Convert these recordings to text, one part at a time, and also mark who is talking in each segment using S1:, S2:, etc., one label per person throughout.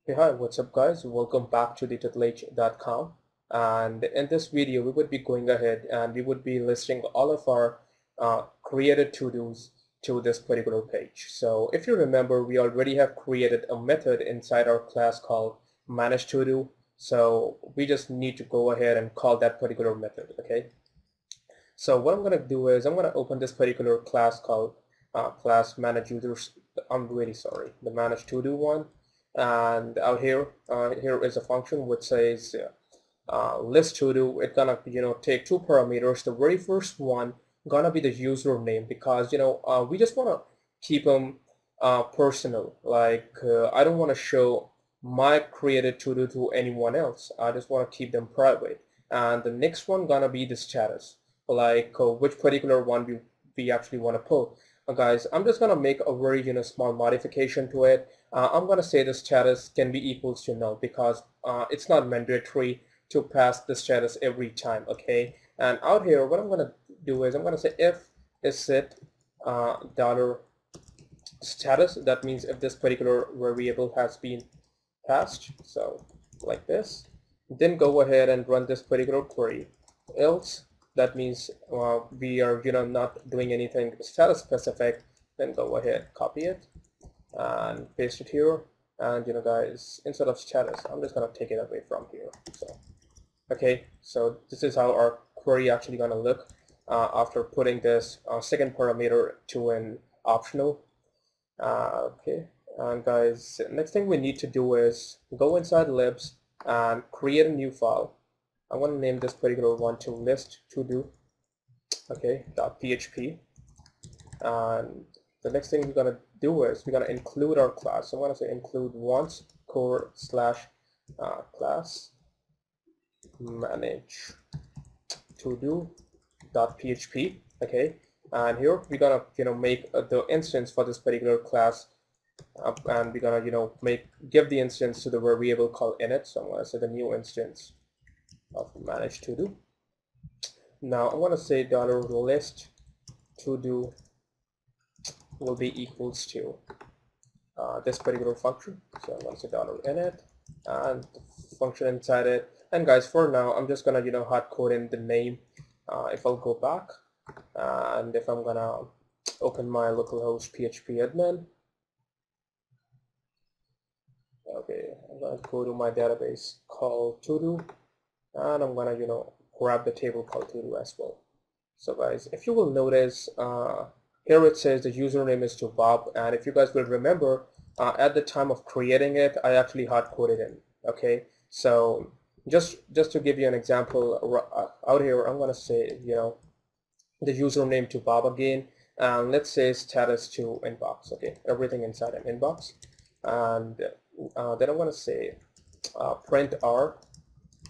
S1: Hey, hi, what's up guys? Welcome back to the tutlage.com, and in this video we would be going ahead and we would be listing all of our created to-dos to this particular page. So if you remember, we already have created a method inside our class called ManageToDo. So we just need to go ahead and call that particular method, okay? So what I'm going to do is I'm going to open this particular class called class manage users. I'm really sorry, the manage to do one. And out here, here is a function which says list to do. It's gonna take two parameters. The very first one gonna be the username because we just want to keep them personal. Like I don't want to show my created to do to anyone else. I just want to keep them private. And the next one gonna be the status, like which particular one we actually want to pull. Guys, I'm just gonna make a very small modification to it. I'm gonna say the status can be equals to null because it's not mandatory to pass the status every time, okay? And out here, what I'm gonna do is I'm gonna say if is set dollar status. That means if this particular variable has been passed, so like this, then go ahead and run this particular query. Else, that means we are not doing anything status specific. Then go ahead, copy it and paste it here. And guys, instead of status, I'm just gonna take it away from here. So okay, so this is how our query actually gonna look after putting this second parameter to an optional. Okay, and guys, next thing we need to do is go inside libs and create a new file. I'm going to name this particular one to list to do, okay, .php. And the next thing we're going to do is we're going to include our class. So I'm going to say include once core slash class manage to do .php, okay. And here we're gonna make the instance for this particular class, and we're gonna give the instance to the variable called init. So I'm gonna say the new instance of manage to do. Now I'm gonna say $list to do will be equals to this particular function. So I'm gonna say $init and the function inside it. And guys, for now I'm just gonna hard code in the name. If I'll go back and if I'm gonna open my localhost PHP admin, okay, I'm gonna go to my database called Todo, and I'm gonna grab the table called Todo as well. So guys, if you will notice, here it says the username is to Bob, and if you guys will remember, at the time of creating it, I actually hard coded in. Okay, so just to give you an example, out here I'm gonna say the username to Bob again, and let's say status to inbox. Okay, everything inside an inbox, and then I'm going to say print r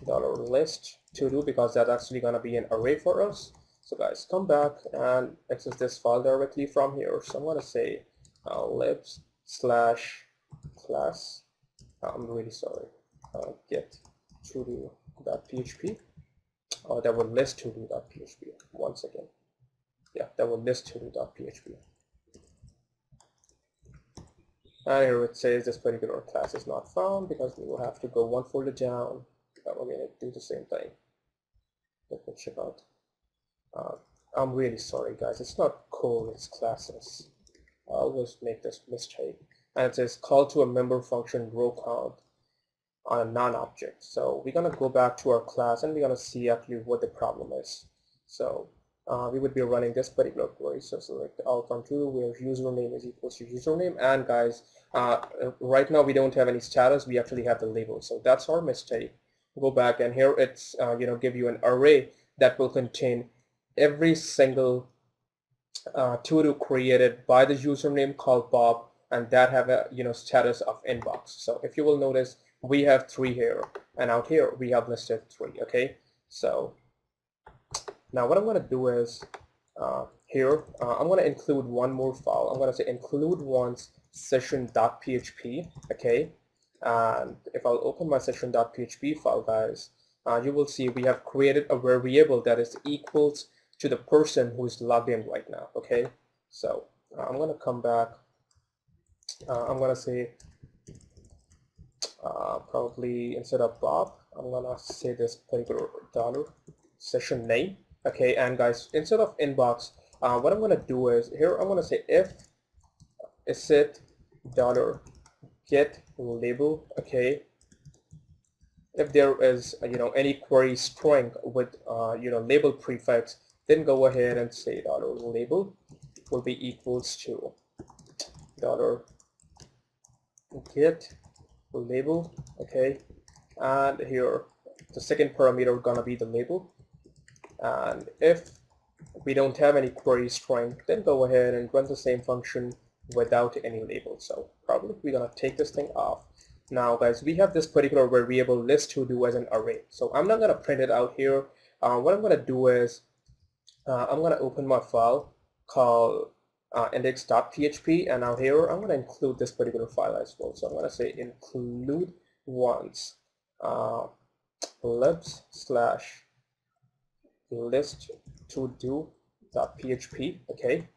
S1: $list to do, because that's actually going to be an array for us. So guys, come back and access this file directly from here. So I'm going to say libs slash class, I'm really sorry, get to do.php, or that will list to do.php once again. Yeah, that will list to do.php. And here it says this particular class is not found because we will have to go one folder down. But we're going to do the same thing. Let me check out. I'm really sorry, guys. It's not code, it's classes. I always make this mistake. And it says call to a member function row count on a non-object. So we're going to go back to our class and we're going to see actually what the problem is. So we would be running this particular query. So select outcome to where username is equals to username. And guys, right now we don't have any status. We actually have the label. So that's our mistake. Go back, and here it's give you an array that will contain every single to-do created by the username called Bob, and that have a status of inbox. So if you will notice, we have 3 here, and out here we have listed 3. Okay, so now what I'm going to do is here I'm going to include one more file. I'm going to say include once session.php. okay, and if I'll open my session.php file, guys, you will see we have created a variable that is equals to the person who is logged in right now. Okay, so I'm going to come back. I'm going to say probably instead of Bob, I'm gonna say this particular dollar session name. Okay, and guys, instead of inbox, what I'm gonna do is here I'm gonna say if set dollar get label. Okay, if there is any query string with label prefix, then go ahead and say dollar label will be equals to dollar get label. Okay, and here the second parameter gonna be the label, and if we don't have any query string, then go ahead and run the same function without any label. So probably we're gonna take this thing off. Now guys, we have this particular variable list_to_do as an array, so I'm not gonna print it out here. What I'm gonna do is I'm gonna open my file called index.php, and now here I'm gonna include this particular file as well. So I'm gonna say include once libs/list_to_do.php. okay,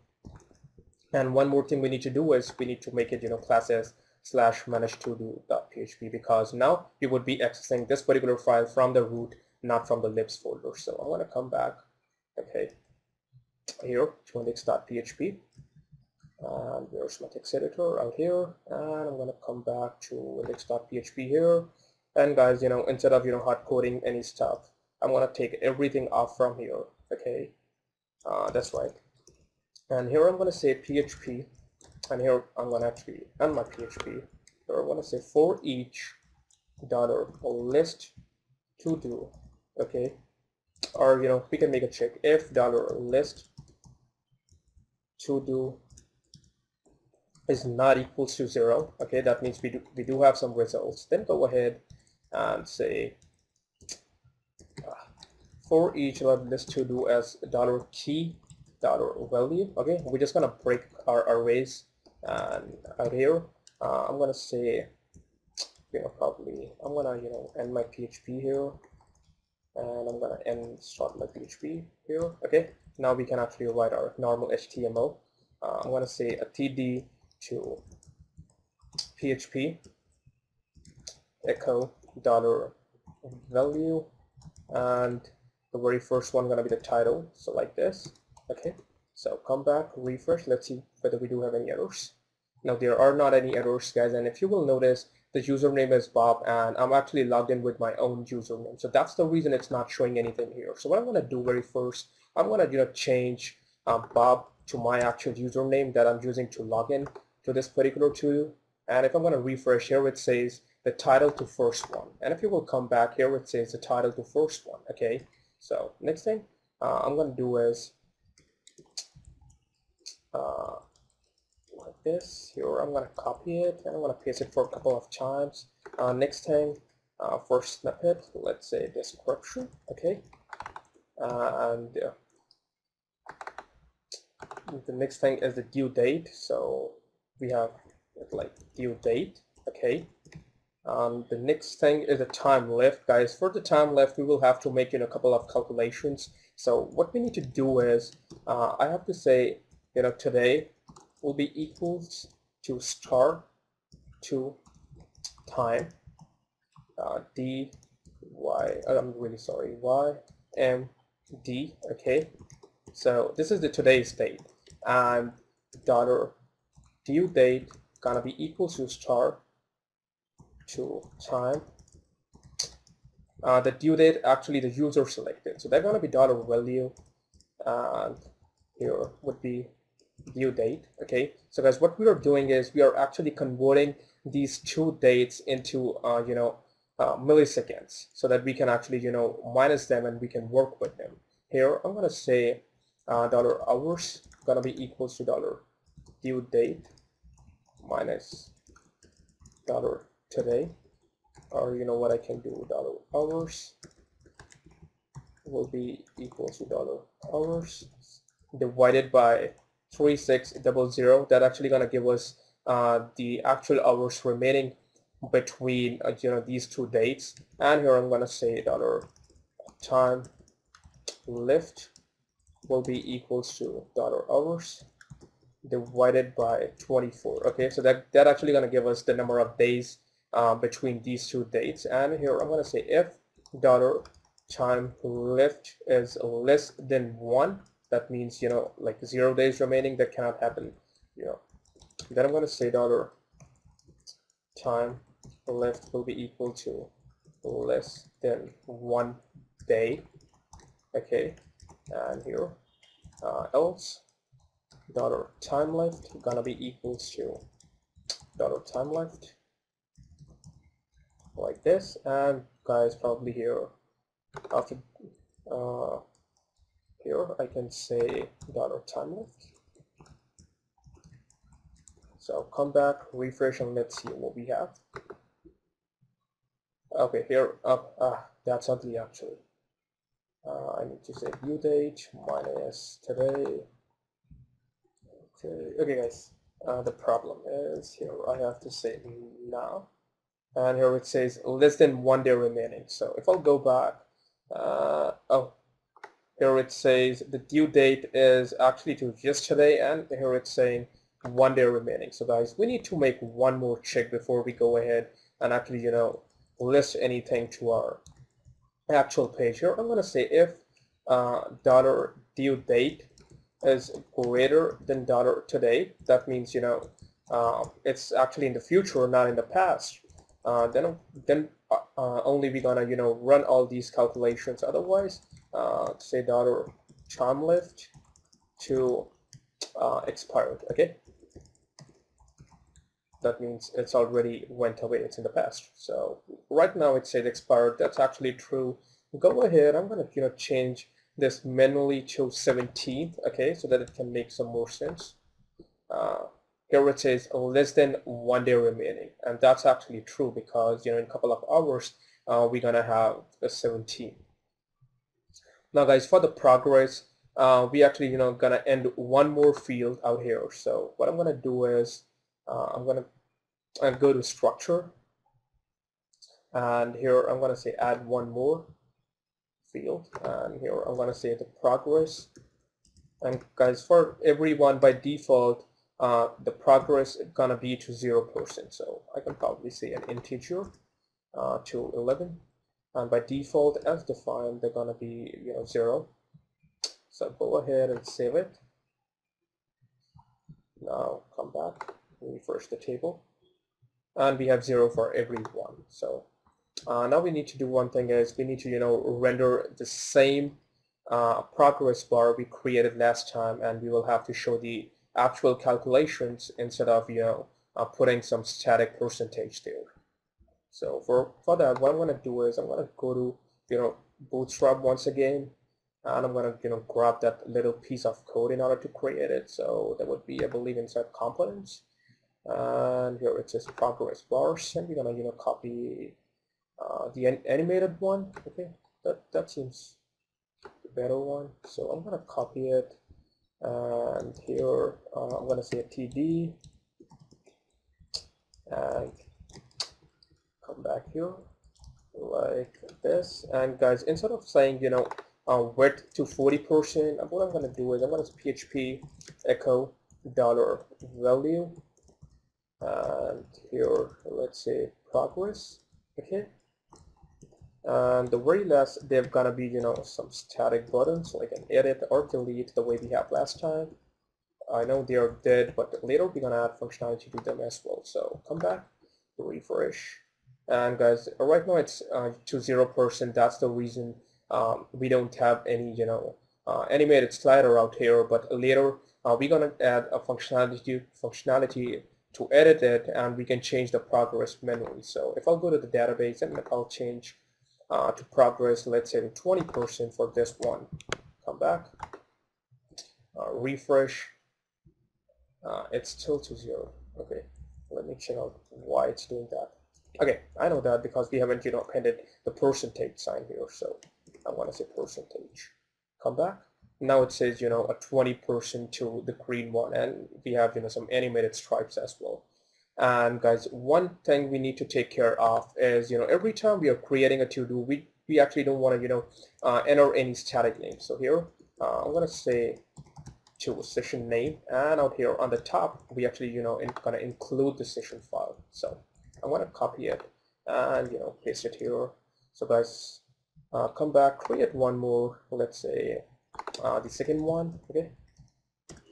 S1: and one more thing we need to do is we need to make it classes /ManageToDo.php, because now we would be accessing this particular file from the root, not from the libs folder. So I'm going to come back, okay, here to index.php, and there's my text editor out here, and I'm going to come back to index.php here. And guys, instead of hard coding any stuff, I'm going to take everything off from here. Okay, that's right. And here I'm going to say PHP, and here I'm going to actually end my PHP. Here I'm going to say for each dollar list to do. Okay, or we can make a check if dollar list to do is not equals to 0. Okay, that means we do have some results. Then go ahead and say for each list to do as $key $value. Okay, we're just gonna break our arrays, and out here I'm gonna say probably I'm gonna end my PHP here, and I'm gonna start my PHP here. Okay, now we can actually write our normal HTML. I'm gonna say a td to PHP echo $value, and the very first one gonna be the title, so like this. Okay, so come back, refresh, let's see whether we do have any errors. Now there are not any errors, guys, and if you will notice, the username is Bob, and I'm actually logged in with my own username, so that's the reason it's not showing anything here. So what I'm going to do very first, I'm going to change Bob to my actual username that I'm using to log in to this particular tool. And if I'm going to refresh here, it says the title to first one, and if you will come back here, it says the title to first one. Okay, so next thing I'm going to do is like this. Here I'm going to copy it, and I'm going to paste it for a couple of times. Next thing, for snippet, let's say description. Okay, and the next thing is the due date, so we have like due date. Okay, the next thing is the time left, guys. For the time left, we will have to make a couple of calculations. So what we need to do is I have to say today will be equals to start to time d y, I'm really sorry, y m d. Okay, so this is the today's date, and dollar due date gonna be equals to start to time. The due date, actually the user selected, so they're gonna be $value, and here would be due date. Okay, so guys, what we are doing is we are actually converting these two dates into milliseconds, so that we can actually minus them and we can work with them. Here I'm gonna say $hours gonna be equals to due date minus today, or what I can do, $hours will be equals to $hours divided by 3600. That actually gonna give us the actual hours remaining between these two dates. And here I'm gonna say time left will be equals to $hours divided by 24. Okay, so that actually gonna give us the number of days between these two dates. And here I'm going to say if dollar time left is less than 1, that means, you know, like 0 days remaining, that cannot happen, you know. Then I'm going to say dollar time left will be equal to less than 1 day. Okay, and here else dollar time left gonna be equals to dollar time left, like this. And guys, probably here after here I can say dollar time left. So come back, refresh, and let's see what we have. Okay, here that's ugly actually. I need to say due date minus today. Okay guys, the problem is here I have to say now, and here it says less than 1 day remaining. So if I'll go back, here it says the due date is actually to yesterday, and here it's saying 1 day remaining. So guys, we need to make one more check before we go ahead and actually, you know, list anything to our actual page. Here I'm going to say if dollar due date is greater than dollar today, that means, you know, it's actually in the future, not in the past. Then only we're gonna, you know, run all these calculations. Otherwise, say dollar time left to expired. Okay, that means it's already went away, it's in the past. So right now it says expired. That's actually true. Go ahead, I'm gonna, you know, change this manually to 17th, okay, so that it can make some more sense. Here it says less than 1 day remaining, and that's actually true because, you know, in a couple of hours we're gonna have a 17. Now guys, for the progress, we actually, you know, gonna end one more field out here. So what I'm gonna do is I'm gonna go to structure, and here I'm gonna say add one more field, and here I'm gonna say the progress. And guys, for everyone by default the progress is gonna be to 0%, so I can probably say an integer to 11, and by default as defined they're gonna be, you know, 0. So go ahead and save it. Now come back, refresh the table, and we have 0 for everyone. So now we need to do one thing is we need to, you know, render the same progress bar we created last time, and we will have to show the actual calculations instead of, you know, putting some static percentage there. So for that, what I'm going to do is I'm going to go to, you know, Bootstrap once again, and I'm going to, you know, grab that little piece of code in order to create it. So that would be, I believe, inside components, and here it says progress bars, and we're going to, you know, copy the animated one. Okay, that seems the better one, so I'm going to copy it, and here I'm going to say a TD and come back here like this. And guys, instead of saying, you know, width to 40%, what I'm going to do is I'm going to PHP echo dollar value, and here let's say progress. Okay, and the very last they're gonna be, you know, some static buttons like an edit or delete, the way we have last time. I know they are dead, but later we're gonna add functionality to them as well. So come back, refresh, and guys, right now it's to 0%. That's the reason we don't have any, you know, animated slider out here, but later we're gonna add a functionality to edit it, and we can change the progress manually. So if I'll go to the database and I'll change to progress, let's say to 20% for this one, come back, refresh, it's still to 0. Okay, let me check out why it's doing that. Okay, I know that because we haven't, you know, appended the percentage sign here, so I want to say percentage. Come back. Now it says, you know, a 20% to the green one, and we have, you know, some animated stripes as well. And guys, one thing we need to take care of is, you know, every time we are creating a to-do, we actually don't want to, you know, enter any static name. So here I'm going to say to session name, and out here on the top we actually, you know, going to include the session file. So I'm going to copy it and paste it here. So guys, come back, create one more, let's say the second one. Okay,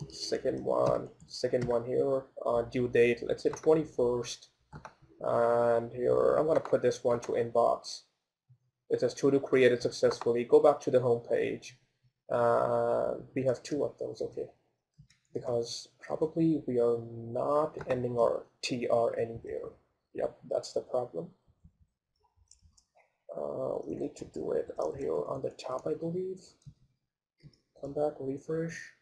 S1: second one here, due date, let's say 21st, and here I'm going to put this one to inbox. It says to do created successfully. Go back to the home page. We have two of those, okay, because probably we are not ending our TR anywhere. Yep, that's the problem. We need to do it out here on the top, I believe. Come back, refresh.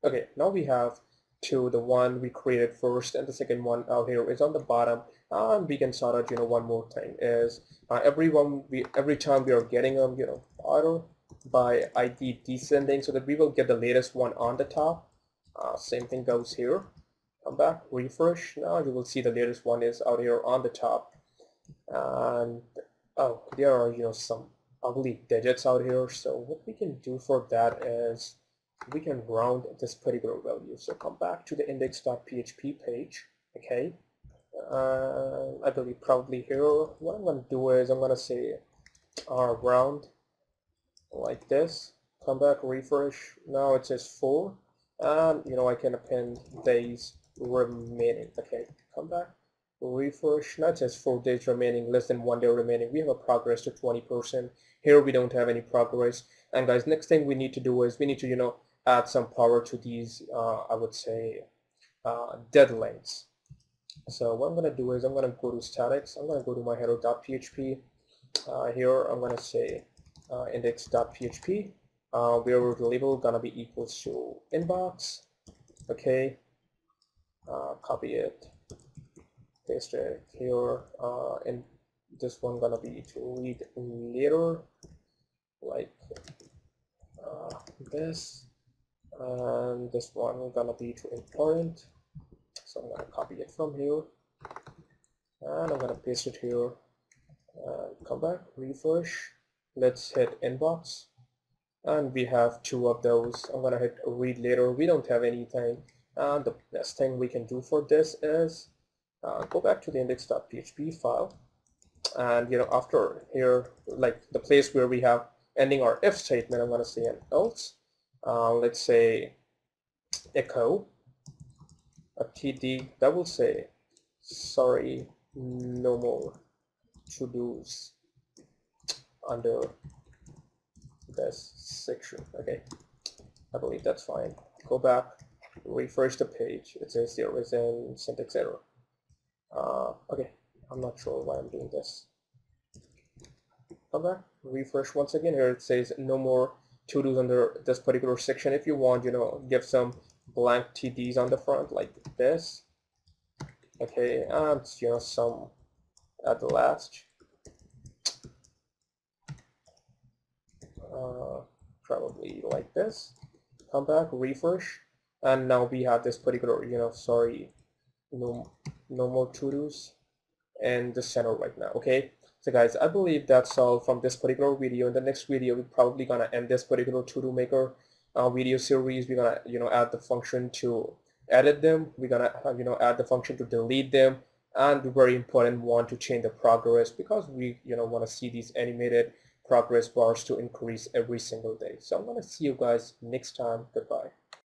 S1: Okay, now we have two, the one we created first and the second one out here is on the bottom. And we can sort out, one more thing is every time we are getting them, order by ID descending, so that we will get the latest one on the top. Same thing goes here. Come back, refresh. Now you will see the latest one is out here on the top. And oh, there are some ugly digits out here. So what we can do for that is we can round this particular value. So come back to the index.php page. Okay, I believe probably here. What I'm going to do is I'm going to say round like this. Come back, refresh. Now it says 4, and I can append days remaining. Okay, come back, refresh. Now it says 4 days remaining, less than 1 day remaining. We have a progress to 20%. Here we don't have any progress. And guys, next thing we need to do is we need to add some power to these I would say deadlines. So what I'm going to do is I'm going to go to statics. I'm going to go to my header.php. Here I'm going to say index.php, where the label gonna be equals to inbox. Okay, copy it, paste it here, and this one gonna be to read later, like this, and this one gonna be to important. So I'm gonna copy it from here, and I'm gonna paste it here. Come back, refresh. Let's hit inbox, and we have two of those. I'm gonna hit read later. We don't have anything, and the best thing we can do for this is go back to the index.php file, and after here, like the place where we have ending our if statement, I'm gonna say an else. Let's say echo a td that will say sorry, no more to-dos under this section. Okay, I believe that's fine. Go back, refresh the page. It says there is a syntax error. Okay, I'm not sure why I'm doing this. Come back, refresh once again. Here it says no more to-dos under this particular section. If you want, give some blank TDs on the front like this. Okay, and some at the last. Probably like this. Come back, refresh, and now we have this particular sorry, no more to-dos in the center right now. Okay, so guys, I believe that's all from this particular video. In the next video, we're probably gonna end this particular to-do maker video series. We're gonna add the function to edit them. We're gonna add the function to delete them, and the very important one to change the progress, because we want to see these animated progress bars to increase every single day. So I'm going to see you guys next time. Goodbye.